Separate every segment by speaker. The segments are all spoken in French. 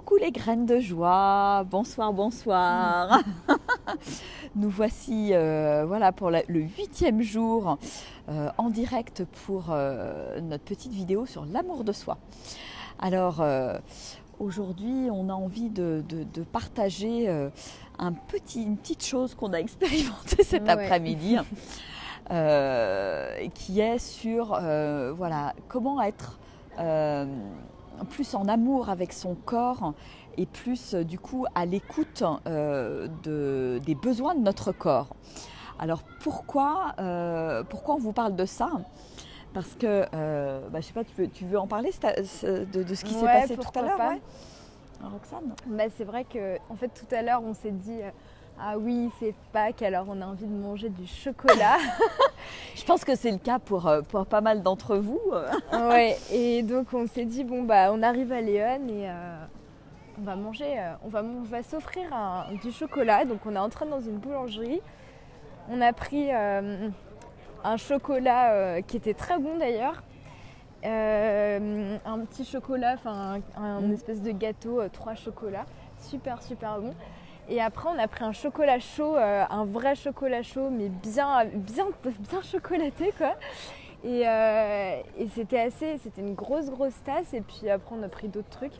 Speaker 1: Coucou les graines de joie, bonsoir, bonsoir. Nous voici voilà, pour le 8e jour en direct pour notre petite vidéo sur l'amour de soi. Alors aujourd'hui on a envie de partager une petite chose qu'on a expérimentée cet après-midi qui est sur voilà, comment être plus en amour avec son corps et plus du coup à l'écoute des besoins de notre corps. Alors pourquoi on vous parle de ça? Parce que, je sais pas, tu veux en parler de ce qui s'est passé tout à l'heure, Roxane?
Speaker 2: C'est vrai que en fait tout à l'heure on s'est dit ah oui, c'est Pâques, alors on a envie de manger du chocolat.
Speaker 1: Je pense que c'est le cas pour pas mal d'entre vous.
Speaker 2: Ouais, et donc on s'est dit, on arrive à Léon et on va manger, on va s'offrir du chocolat. Donc on est entré dans une boulangerie. On a pris un chocolat qui était très bon d'ailleurs. Un petit chocolat, un espèce de gâteau, 3 chocolats, super bon. Et après, on a pris un chocolat chaud, un vrai chocolat chaud, mais bien chocolaté, quoi. Et c'était une grosse tasse. Et puis après, on a pris d'autres trucs.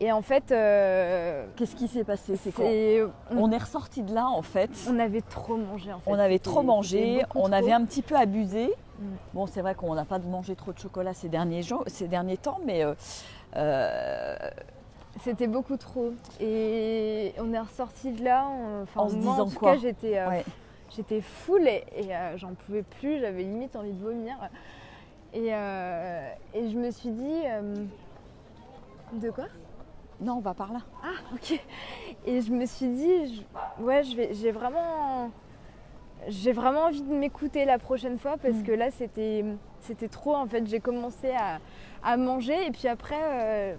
Speaker 2: Et en fait,
Speaker 1: qu'est-ce qui s'est passé? On est ressorti de là, en fait.
Speaker 2: On avait trop mangé, en fait.
Speaker 1: On avait trop mangé, on avait un petit peu abusé. Bon, c'est vrai qu'on n'a pas mangé trop de chocolat ces derniers temps, mais
Speaker 2: c'était beaucoup trop. Et on est ressorti de là
Speaker 1: en se disant
Speaker 2: en tout cas, j'étais full et j'en pouvais plus, j'avais limite envie de vomir. Et je me suis dit... De quoi?
Speaker 1: Non, on va par là.
Speaker 2: Ah, ok. Et je me suis dit, j'ai vraiment envie de m'écouter la prochaine fois parce que là, c'était trop. En fait, j'ai commencé à manger et puis après...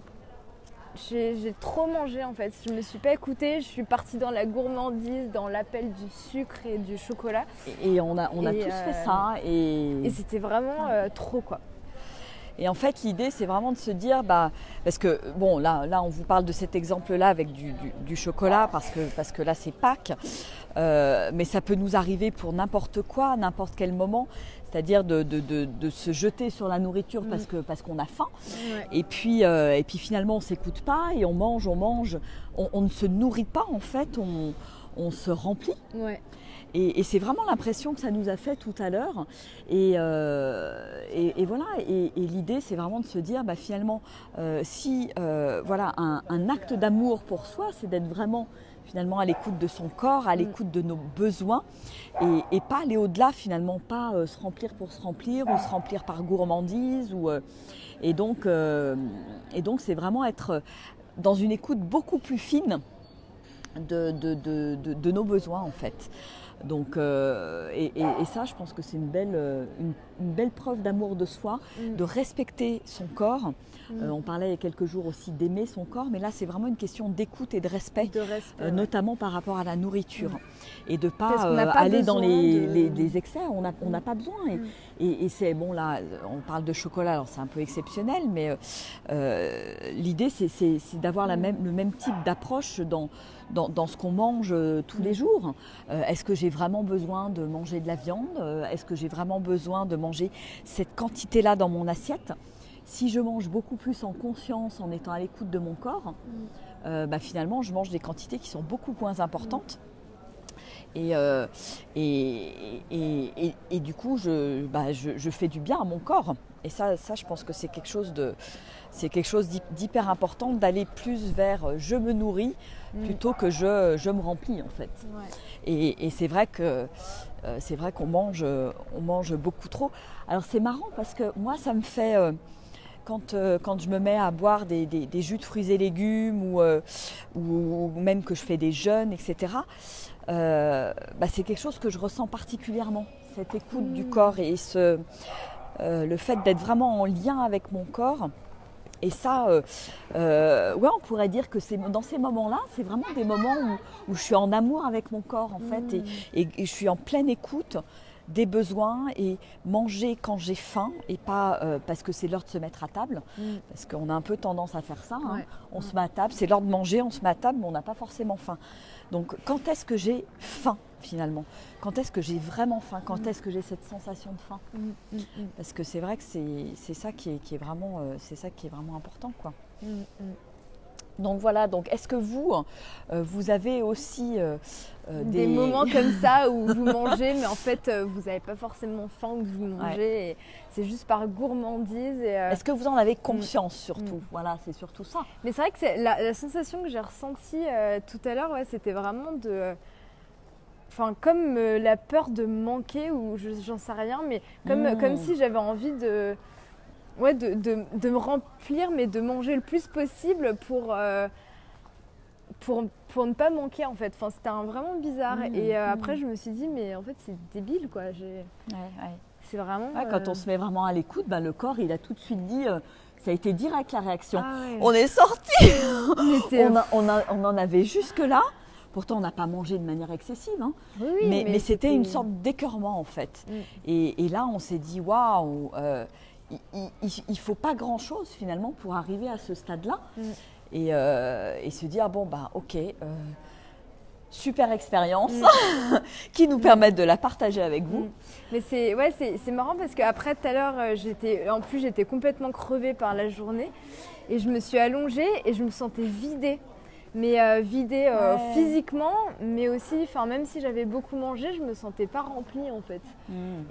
Speaker 2: J'ai trop mangé en fait, je me suis pas écoutée, je suis partie dans la gourmandise, dans l'appel du sucre et du chocolat.
Speaker 1: Et on a tous fait ça.
Speaker 2: Et c'était vraiment trop quoi.
Speaker 1: Et en fait, l'idée, c'est vraiment de se dire, parce que, bon, là, on vous parle de cet exemple-là avec du chocolat, parce que là, c'est Pâques, mais ça peut nous arriver pour n'importe quoi, à n'importe quel moment, c'est-à-dire de se jeter sur la nourriture parce qu'on a faim, et puis finalement, on ne s'écoute pas, et on mange, on ne se nourrit pas, en fait, on se remplit. Ouais. Et c'est vraiment l'impression que ça nous a fait tout à l'heure. Et voilà. Et l'idée, c'est vraiment de se dire, finalement, voilà, un acte d'amour pour soi, c'est d'être vraiment finalement à l'écoute de son corps, à l'écoute de nos besoins, et pas aller au-delà finalement, pas se remplir pour se remplir ou se remplir par gourmandise. Et donc, c'est vraiment être dans une écoute beaucoup plus fine de nos besoins en fait. Donc, et ça, je pense que c'est une belle preuve d'amour de soi, de respecter son corps. On parlait il y a quelques jours aussi d'aimer son corps, mais là, c'est vraiment une question d'écoute et de respect, notamment par rapport à la nourriture. Et de ne pas aller dans les excès, on n'a pas besoin. Et c'est, bon, là, on parle de chocolat, alors c'est un peu exceptionnel, mais l'idée, c'est d'avoir le même type d'approche dans ce qu'on mange tous les jours. Est-ce que j'ai vraiment besoin de manger de la viande? Est-ce que j'ai vraiment besoin de manger cette quantité-là dans mon assiette? Si je mange beaucoup plus en conscience, en étant à l'écoute de mon corps, finalement, je mange des quantités qui sont beaucoup moins importantes. Et du coup, je fais du bien à mon corps. Et ça, je pense que c'est quelque chose d'hyper important, d'aller plus vers je me nourris plutôt que je me remplis en fait. Ouais. Et c'est vrai qu'on mange beaucoup trop. Alors c'est marrant parce que moi, ça me fait quand je me mets à boire des jus de fruits et légumes ou même que je fais des jeûnes, etc. C'est quelque chose que je ressens particulièrement, cette écoute du corps et le fait d'être vraiment en lien avec mon corps. Et ça, on pourrait dire que dans ces moments-là, c'est vraiment des moments où je suis en amour avec mon corps en fait, et je suis en pleine écoute des besoins et manger quand j'ai faim et pas parce que c'est l'heure de se mettre à table. Parce qu'on a un peu tendance à faire ça. Hein.
Speaker 2: Ouais.
Speaker 1: On se met à table, c'est l'heure de manger, on se met à table, mais on n'a pas forcément faim. Donc quand est-ce que j'ai faim finalement? Quand est-ce que j'ai vraiment faim? Quand est-ce que j'ai cette sensation de faim? Parce que c'est vrai que c'est ça qui est vraiment, c'est ça qui est vraiment important, quoi. Donc voilà, donc est-ce que vous avez aussi
Speaker 2: des moments comme ça où vous mangez, mais en fait vous n'avez pas forcément faim que vous mangez, et c'est juste par gourmandise.
Speaker 1: Est-ce que vous en avez conscience surtout? Voilà, c'est surtout ça.
Speaker 2: Mais c'est vrai que la sensation que j'ai ressentie tout à l'heure, c'était vraiment comme la peur de manquer, ou j'en sais rien, mais comme si j'avais envie de me remplir, mais de manger le plus possible pour ne pas manquer, en fait. Enfin, c'était vraiment bizarre. Après, je me suis dit, mais en fait, c'est débile, quoi. C'est vraiment...
Speaker 1: Quand on se met vraiment à l'écoute, le corps, il a tout de suite dit... ça a été direct, la réaction.
Speaker 2: Ah ouais.
Speaker 1: On est sortis. On en avait jusque-là. Pourtant, on n'a pas mangé de manière excessive, hein.
Speaker 2: Oui,
Speaker 1: mais c'était une sorte d'écœurement, en fait. Et là, on s'est dit, waouh, il ne faut pas grand-chose, finalement, pour arriver à ce stade-là. Et se dire, bon, ok, super expérience qui nous permettent de la partager avec vous.
Speaker 2: Mais c'est marrant parce qu'après, tout à l'heure, j'étais complètement crevée par la journée. Et je me suis allongée et je me sentais vidée. Mais vidée physiquement, mais aussi, même si j'avais beaucoup mangé, je me sentais pas remplie, en fait.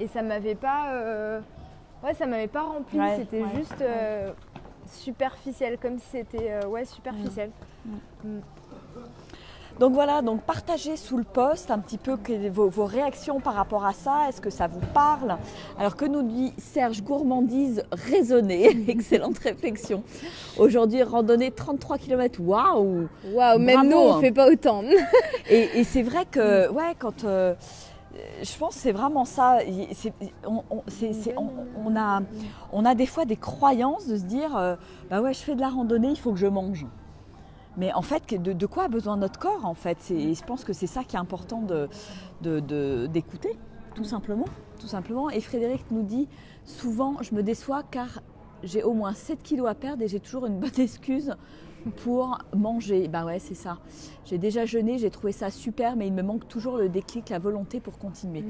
Speaker 2: Et ça m'avait pas remplie, c'était juste superficiel, comme si c'était superficiel.
Speaker 1: Donc voilà, donc partagez sous le post un petit peu vos réactions par rapport à ça. Est-ce que ça vous parle? Alors, que nous dit Serge? Gourmandise raisonnée. Excellente réflexion. Aujourd'hui, randonnée 33 km. Waouh!
Speaker 2: Même nous, on ne fait pas autant.
Speaker 1: Et c'est vrai que, quand... je pense que c'est vraiment ça. On a des fois des croyances de se dire je fais de la randonnée, il faut que je mange. Mais en fait, de quoi a besoin notre corps, en fait? Je pense que c'est ça qui est important d'écouter, tout simplement. Et Frédéric nous dit, souvent, je me déçois car j'ai au moins 7 kilos à perdre et j'ai toujours une bonne excuse pour manger. C'est ça. J'ai déjà jeûné, j'ai trouvé ça super, mais il me manque toujours le déclic, la volonté pour continuer.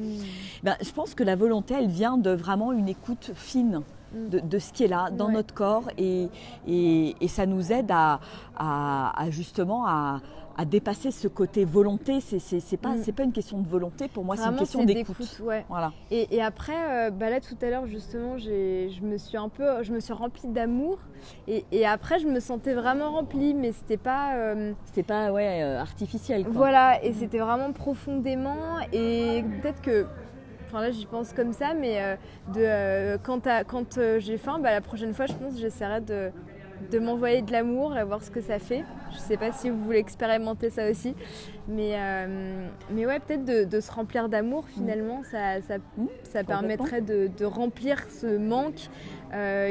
Speaker 1: Je pense que la volonté, elle vient de vraiment une écoute fine de ce qui est là dans notre corps, et ça nous aide à justement à dépasser ce côté volonté. C'est pas une question de volonté, pour moi, c'est une question d'écoute. Voilà.
Speaker 2: Et après, là tout à l'heure justement, je me suis remplie d'amour, et après je me sentais vraiment remplie, mais c'était pas
Speaker 1: artificiel, quoi.
Speaker 2: Voilà, et c'était vraiment profondément, et peut-être que là j'y pense comme ça, mais quand j'ai faim, la prochaine fois je pense que j'essaierai de m'envoyer de l'amour et voir ce que ça fait. Je ne sais pas si vous voulez expérimenter ça aussi, mais peut-être de se remplir d'amour, finalement, ça permettrait de remplir ce manque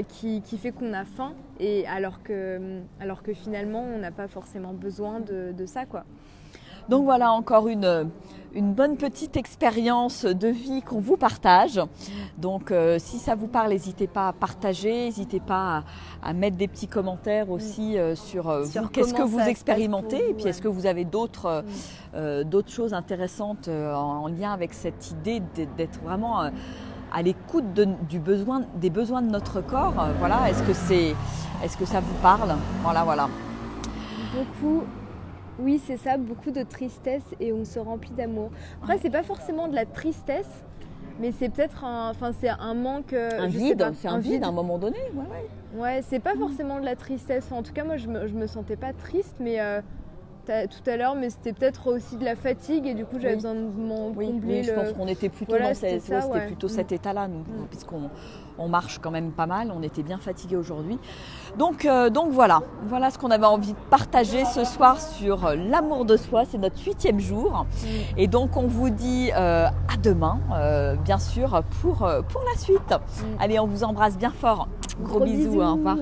Speaker 2: qui fait qu'on a faim, et alors que finalement on n'a pas forcément besoin de ça, quoi.
Speaker 1: Donc voilà, encore une bonne petite expérience de vie qu'on vous partage. Donc si ça vous parle, n'hésitez pas à partager, n'hésitez pas à mettre des petits commentaires aussi sur vous, qu'est-ce que vous expérimentez, et puis est-ce que vous avez d'autres choses intéressantes en lien avec cette idée d'être vraiment à l'écoute des besoins de notre corps. Voilà, est-ce que ça vous parle? Voilà.
Speaker 2: Beaucoup. Oui, c'est ça, beaucoup de tristesse, et on se remplit d'amour. Après, c'est pas forcément de la tristesse, mais c'est peut-être un manque.
Speaker 1: Un vide, c'est un vide à un moment donné.
Speaker 2: Ouais, c'est pas forcément de la tristesse. En tout cas, moi, je me sentais pas triste, mais tout à l'heure, mais c'était peut-être aussi de la fatigue, et du coup j'avais besoin de m'en combler.
Speaker 1: Je pense qu'on était plutôt plutôt cet état-là, nous, puisqu'on marche quand même pas mal, on était bien fatigués aujourd'hui. Donc voilà ce qu'on avait envie de partager ce soir sur l'amour de soi. C'est notre 8e jour, et donc on vous dit à demain, bien sûr, pour la suite. Allez, on vous embrasse bien fort. Gros bisous, au revoir.